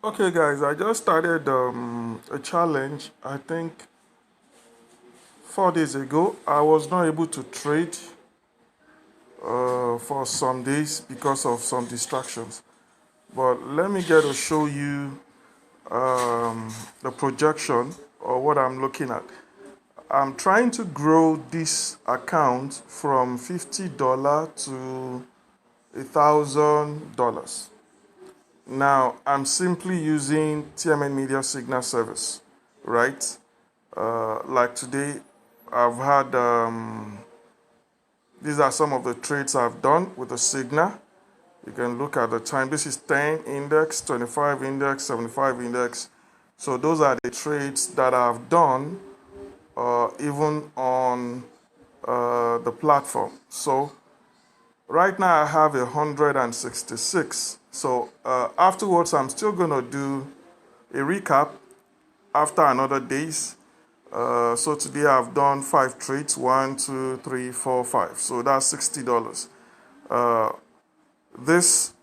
Okay guys, I just started a challenge. I think 4 days ago. I was not able to trade for some days because of some distractions. But let me get to show you the projection or what I'm looking at. I'm trying to grow this account from $50 to $1,000. Now I'm simply using TMNmedia Signal Service, right? Like today, I've had these are some of the trades I've done with the Signal. You can look at the time. This is 10 index, 25 index, 75 index. So those are the trades that I've done even on the platform. So right now I have 166. So afterwards, I'm still gonna do a recap after another days. So today I've done 5 trades, 1, 2, 3, 4, 5. So that's $60. This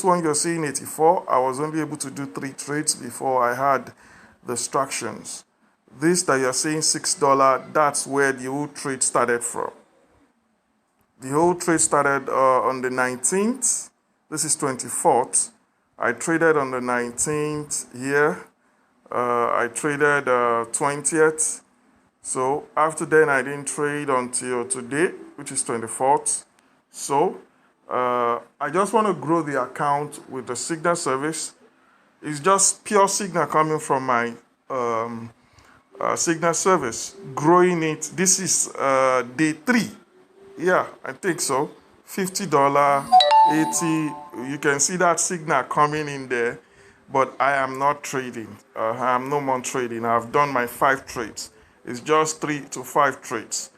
one you're seeing 84. I was only able to do 3 trades before I had distractions. This that you're seeing $6, that's where the whole trade started from. The whole trade started on the 19th. This is 24th. I traded on the 19th here. I traded 20th. So after then, I didn't trade until today, which is 24th. So I just want to grow the account with the Signal service. It's just pure Signal coming from my Signal service, growing it. This is day 3. Yeah, I think so. $50, 80. You can see that Signal coming in there, but I am not trading. I am no more trading. I've done my 5 trades. It's just 3 to 5 trades.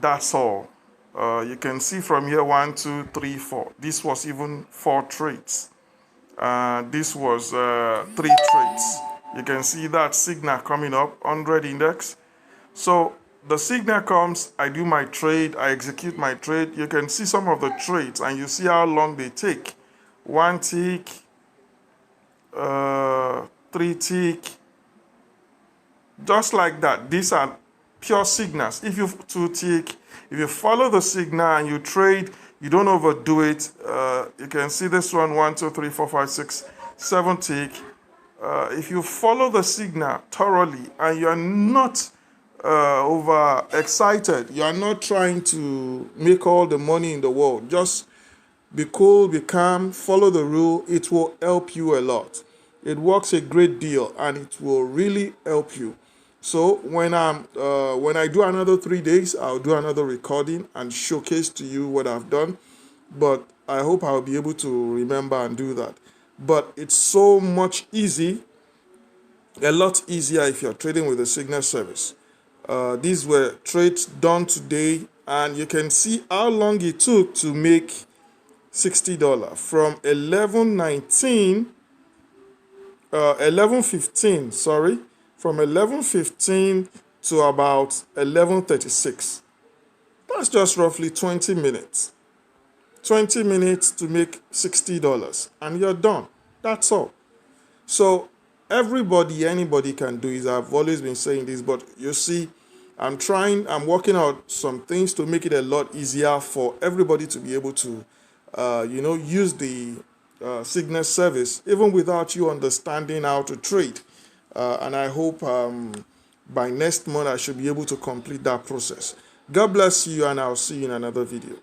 That's all. You can see from here 1, 2, 3, 4. This was even 4 trades. This was 3 trades. You can see that Signal coming up, 100 index. So the Signal comes, I do my trade, I execute my trade. You can see some of the trades and you see how long they take. 1 tick, 3 tick, just like that. These are pure signals. If you 2 tick, if you follow the signal and you trade, you don't overdo it. You can see this one, 1, 2, 3, 4, 5, 6, 7 tick. If you follow the signal thoroughly and you are not over excited, you are not trying to make all the money in the world, just be cool, be calm, follow the rule. It will help you a lot. It works a great deal and it will really help you. So when I do another 3 days, I'll do another recording and showcase to you what I've done. But I hope I'll be able to remember and do that. But it's so much easy, a lot easier if you're trading with a Signal service. These were trades done today, and you can see how long it took to make $60 from 11:15. Sorry, from 11:15 to about 11:36. That's just roughly 20 minutes. 20 minutes to make $60, and you're done. That's all. So anybody can do it. I've always been saying this, but you see, I'm working out some things to make it a lot easier for everybody to be able to, use the Signal service, even without you understanding how to trade. And I hope by next month I should be able to complete that process. God bless you, and I'll see you in another video.